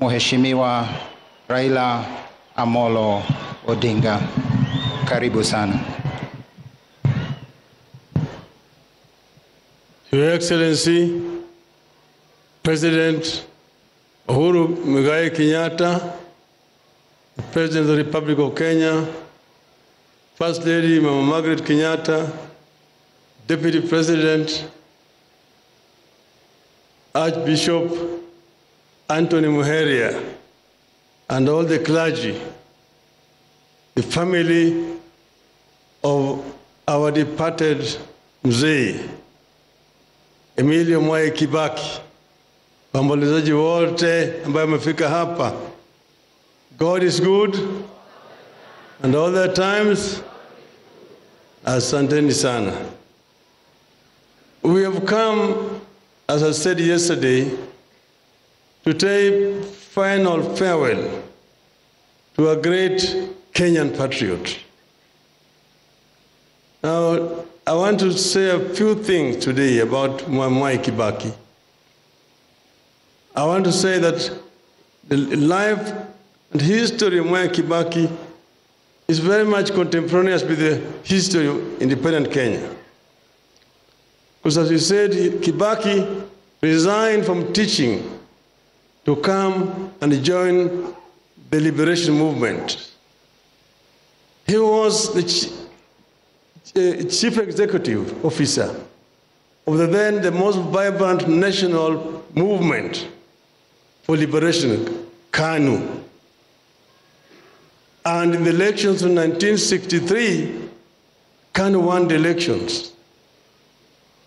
Mheshimiwa Raila Amolo Odinga. Karibu sana. Your Excellency, President Uhuru Mwai Kenyatta, President of the Republic of Kenya, First Lady Mama Margaret Kenyatta, Deputy President Archbishop Anthony Muheria, and all the clergy, the family of our departed Mzee Emilio Mwai Kibaki, waombolezaji wote ambao wamefika hapa. God is good, and all the times, asanteni sana. We have come, as I said yesterday, to take final farewell to a great Kenyan patriot. Now, I want to say a few things today about Mwai Kibaki. I want to say that the life and history of Mwai Kibaki is very much contemporaneous with the history of independent Kenya. Because as you said, Kibaki resigned from teaching to come and join the liberation movement. He was the chief executive officer of the most vibrant national movement for liberation, KANU. And in the elections of 1963, KANU won the elections,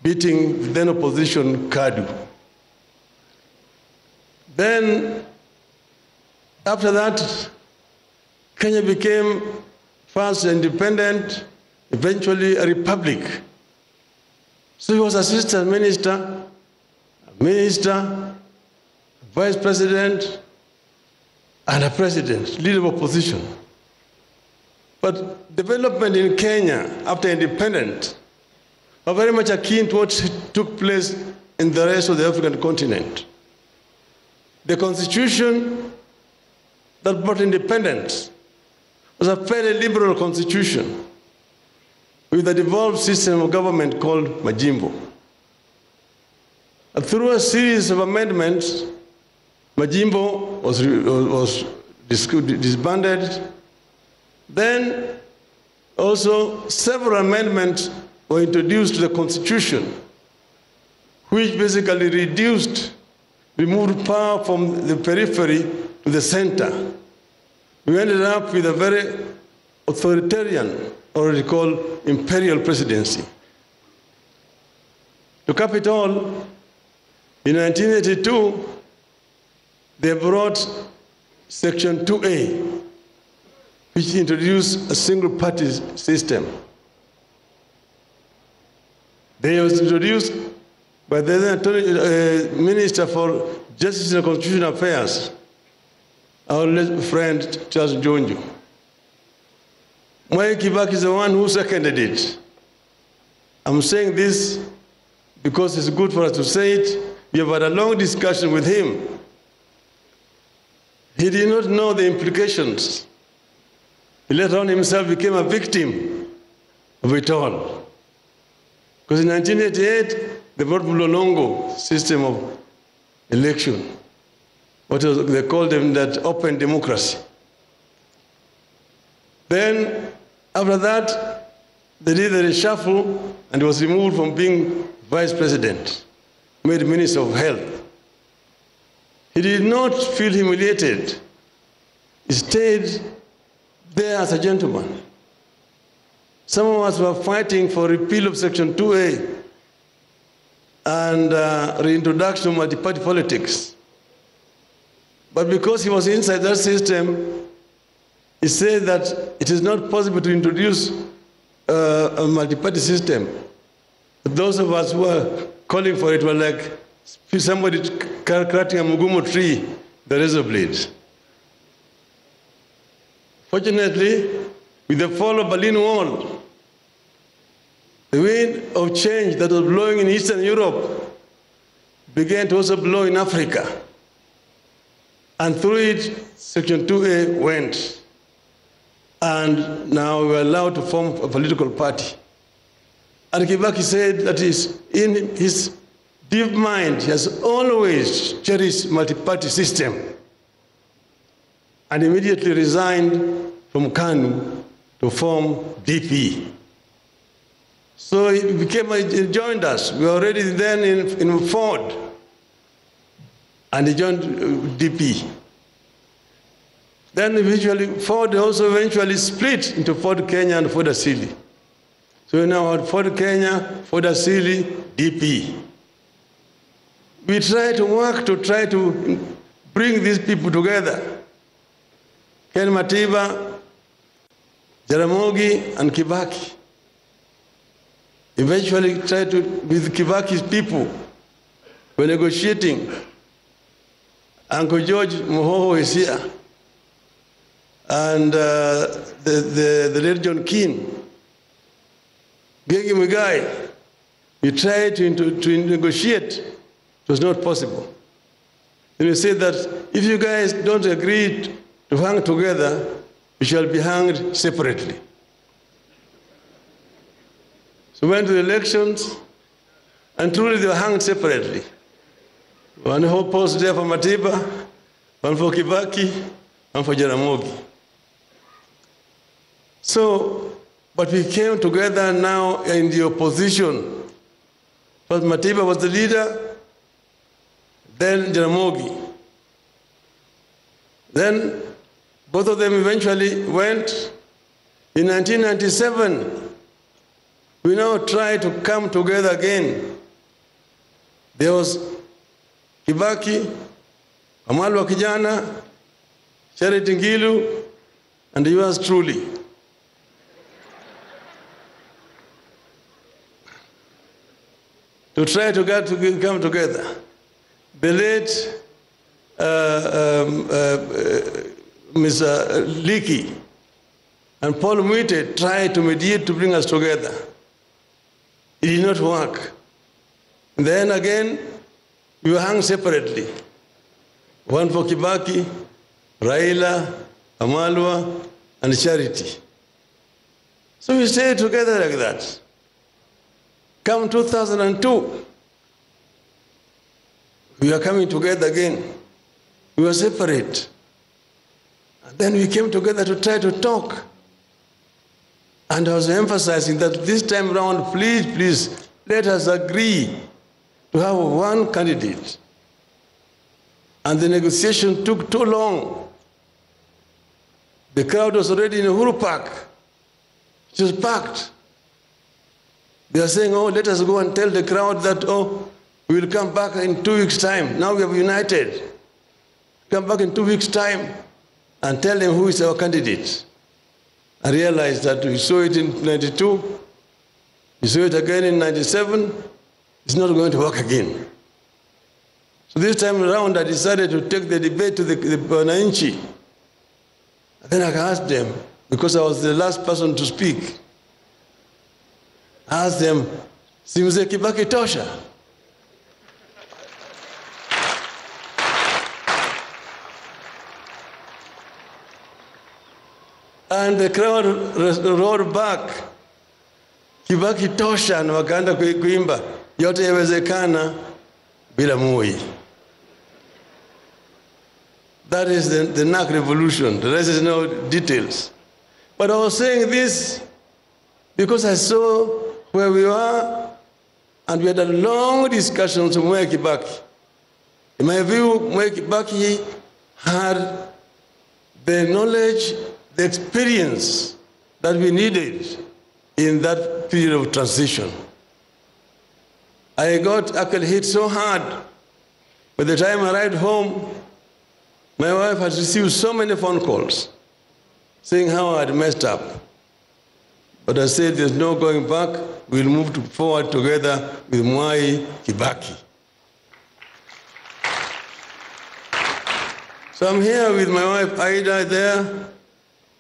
beating the then opposition KADU. Then, after that, Kenya became first independent, eventually a republic. So he was assistant minister, vice president, and a president, leader of opposition. But development in Kenya after independence are very much akin to what took place in the rest of the African continent. The constitution that brought independence was a fairly liberal constitution with a devolved system of government called Majimbo. Through a series of amendments, Majimbo was disbanded. Then also several amendments were introduced to the constitution, which basically removed power from the periphery to the center. We ended up with a very authoritarian, or what we call imperial presidency. To cap it all, in 1982, they brought Section 2A, which introduced a single-party system. They was introduced by the then Minister for Justice and Constitutional Affairs, our friend Charles Jonjo. Mwai Kibaki is the one who seconded it. I'm saying this because it's good for us to say it. We have had a long discussion with him. He did not know the implications. He later on himself became a victim of it all. Because in 1988, they brought Mlolongo system of election. They called them that open democracy. Then, after that, they did the reshuffle and was removed from being vice president, made minister of health. He did not feel humiliated. He stayed there as a gentleman. Some of us were fighting for repeal of Section 2A and reintroduction of multi-party politics. But because he was inside that system, he said that it is not possible to introduce a multi-party system. Those of us who were calling for it were like somebody cutting a mugumo tree, the razor blade. Fortunately, with the fall of Berlin Wall, the wind of change that was blowing in Eastern Europe began to also blow in Africa. And through it, Section 2A went. And now we are allowed to form a political party. And Kibaki said that in his deep mind, he has always cherished multi-party system, and immediately resigned from KANU to form DP. So he joined us. We were already then in Ford, and he joined DP. Then Ford also eventually split into Ford Kenya and Ford Asili. So we now have Ford Kenya, Ford Asili, DP. We try to work to try to bring these people together. Ken Matiba, Jaramogi, and Kibaki. Eventually tried to, with Kibaki's people, were negotiating. Uncle George Mohoho is here. And the late John Keane, Gegi Mugai, we tried to negotiate. It was not possible. Then we said that if you guys don't agree to hang together, you shall be hanged separately. So we went to the elections, and truly they were hanged separately. One whole post there for Matiba, one for Kibaki, one for Jaramogi. So, but we came together now in the opposition. First Matiba was the leader, then Jaramogi. Then both of them eventually went. In 1997, we now tried to come together again. There was Kibaki, Amalu Kijana, Charity Ngilu, and yours truly. To try to come together. The late Mr. Leakey and Paul Mwite tried to mediate to bring us together. It did not work. And then again, we were hung separately. One for Kibaki, Raila, Amalwa, and Charity. So we stayed together like that. Come 2002, we are coming together again. We were separate. And then we came together to try to talk. And I was emphasizing that this time around, please, let us agree to have one candidate. And the negotiation took too long. The crowd was already in Uhuru Park. It was packed. They are saying, oh, let us go and tell the crowd that, oh, we will come back in 2 weeks' time. Now we have united. Come back in 2 weeks' time and tell them who is our candidate. I realized that we saw it in 92, we saw it again in 97, it's not going to work again. So this time around, I decided to take the debate to the Wananchi. And then I asked them, because I was the last person to speak, I asked them, Simze Kibaki tosha? And the crowd roared back, Kibaki tosha, na wakaanza kuimba, yote yawezekana bila Moi. That is the NAC revolution. The rest is no details. But I was saying this because I saw where we were, and we had a long discussions with Mwai Kibaki. In my view, Mwai Kibaki had the knowledge, the experience that we needed in that period of transition. I got actually hit so hard. By the time I arrived home, my wife had received so many phone calls saying how I had messed up. But I said, there's no going back. We'll move forward together with Mwai Kibaki. So I'm here with my wife Aida there,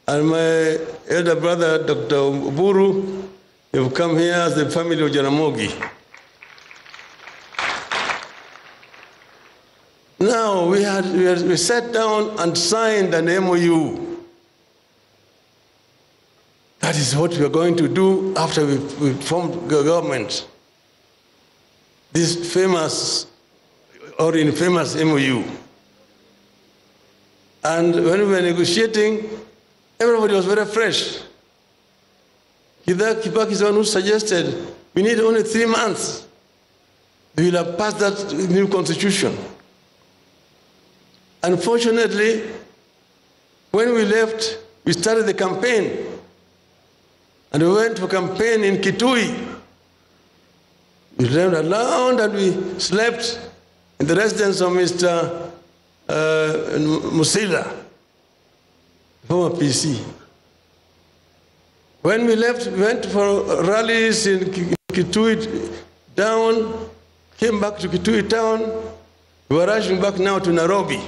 and my elder brother, Dr. Uburu. They've come here as the family of Jaramogi. Now, we had we sat down and signed an MOU. That is what we are going to do after we formed government. This famous or infamous MOU. And when we were negotiating, everybody was very fresh. Kibaki is the one who suggested we need only 3 months. We will have passed that new constitution. Unfortunately, when we left, we started the campaign. And we went for campaign in Kitui. We ran around and we slept in the residence of Mr. Musila, former PC. When we left, we went for rallies in Kitui down, came back to Kitui town. We were rushing back now to Nairobi.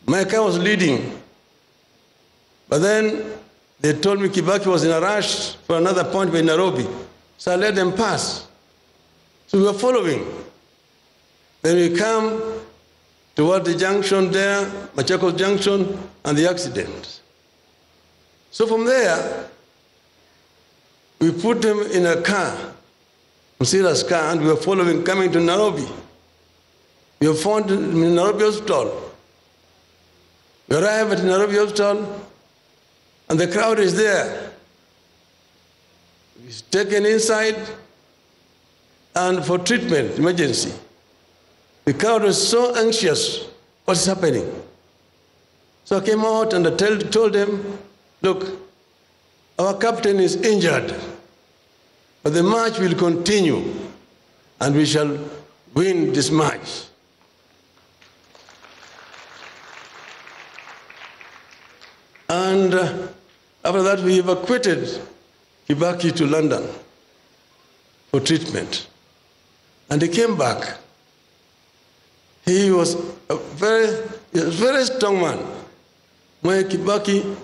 My car was leading. But then they told me Kibaki was in a rush for another appointment in Nairobi. So I let them pass. So we were following. Then we come toward the junction there, Machakos Junction, and the accident. So from there, we put them in a car, Musila's car, and we were following, coming to Nairobi. We were found in Nairobi Hospital. We arrived at Nairobi Hospital, and the crowd is there. He's taken inside and for treatment, emergency. The crowd was so anxious, what's happening? So I came out and I told them, look, our captain is injured, but the march will continue and we shall win this march. And after that, we evacuated Kibaki to London for treatment. And he came back. He was a very strong man. Mwai Kibaki,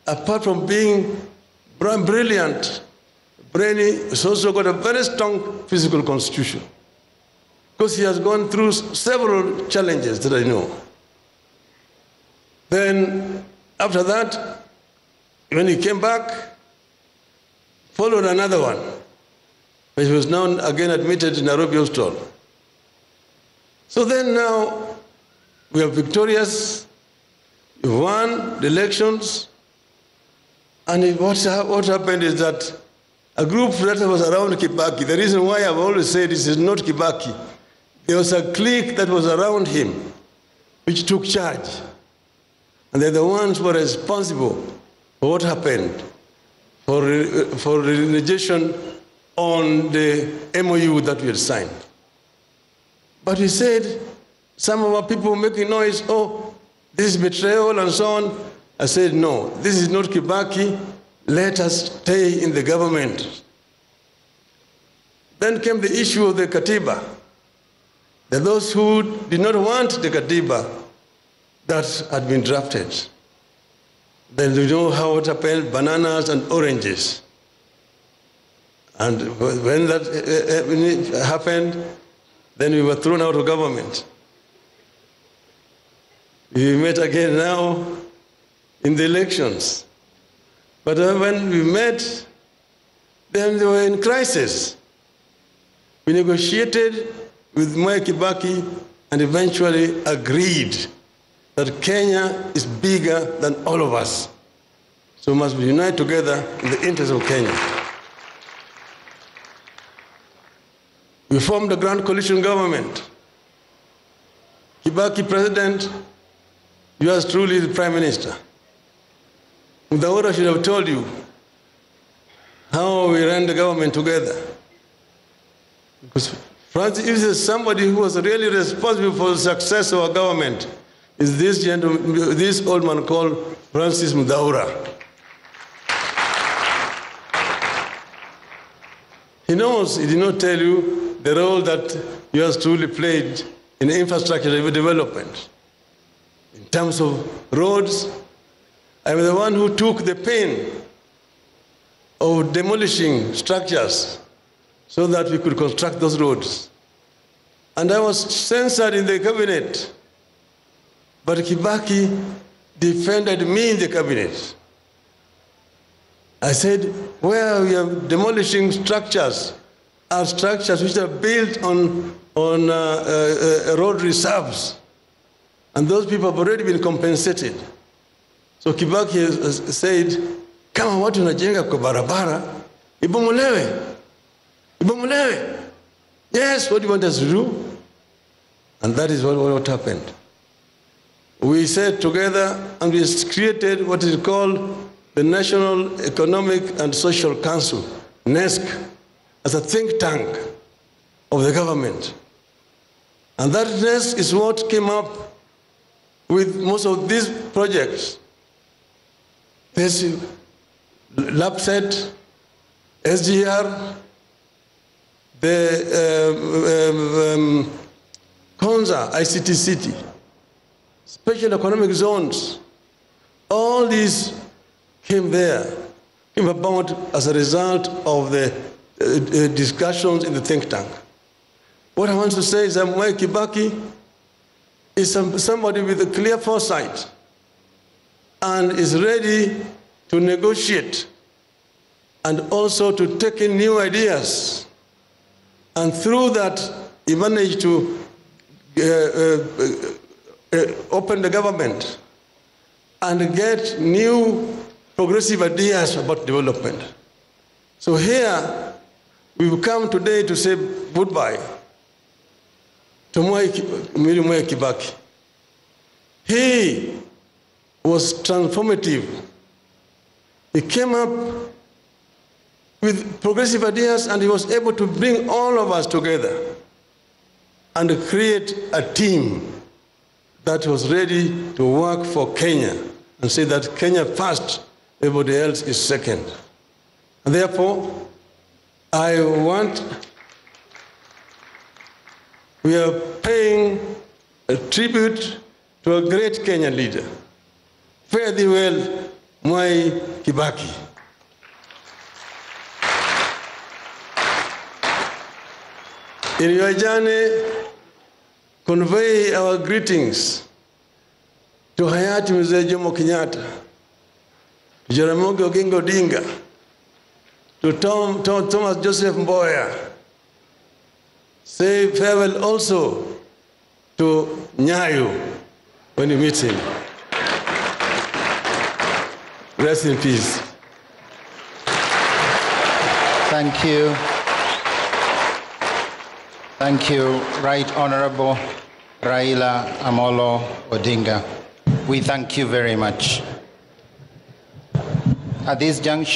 apart from being brilliant, brainy, has also got a very strong physical constitution. Because he has gone through several challenges that I know. Then, after that, when he came back, followed another one, which was now again admitted in Nairobi Hospital. So then now, we are victorious, we won the elections, and what happened is that a group that was around Kibaki, the reason why I've always said this is not Kibaki, there was a clique that was around him, which took charge. And they're the ones who were responsible for what happened, for renegotiation on the MOU that we had signed. But we said, some of our people were making noise, oh, this is betrayal and so on. I said, no, this is not Kibaki. Let us stay in the government. Then came the issue of the Katiba. There are those who did not want the Katiba that had been drafted. Then you know how it happened, bananas and oranges. And when that happened, then we were thrown out of government. We met again now in the elections. But when we met, then they were in crisis. We negotiated with Mwai Kibaki and eventually agreed that Kenya is bigger than all of us. So we must unite together in the interest of Kenya. We formed a grand coalition government. Kibaki president, yours truly the prime minister. Mudavura should have told you how we ran the government together. Because Francis is somebody who was really responsible for the success of our government. Is this gentleman, this old man called Francis Mudavura. He knows, he did not tell you the role that yours truly played in infrastructure development. In terms of roads, I'm the one who took the pain of demolishing structures so that we could construct those roads. And I was censored in the cabinet but Kibaki defended me in the cabinet. I said, where we are demolishing structures are structures which are built on road reserves. And those people have already been compensated. So Kibaki said, kama watu wanajenga kwa barabara, ibomolewe. Ibomolewe. Yes, what do you want us to do? And that is what happened. We sat together and we created what is called the National Economic and Social Council, NESC, as a think tank of the government. And that NESC is what came up with most of these projects. There's LAPSET, SGR, the Konza, ICT City, special economic zones, all these came about as a result of the discussions in the think tank. What I want to say is that Mwai Kibaki is somebody with a clear foresight and is ready to negotiate and also to take in new ideas. And through that, he managed to open the government and get new progressive ideas about development. So here, we've come today to say goodbye to Mwai Kibaki. He was transformative. He came up with progressive ideas and he was able to bring all of us together and create a team that was ready to work for Kenya and say that Kenya first, everybody else is second. And therefore, we are paying a tribute to a great Kenyan leader. Fare thee well, Mwai Kibaki. In your journey, convey our greetings to Hayati Mzee Jomo Kenyatta, to Jaramogi Oginga Odinga, to Thomas Joseph Mboya. Say farewell also to Nyayo when you meet him. Rest in peace. Thank you. Thank you, Right Honorable Raila Amolo Odinga. We thank you very much. At this juncture,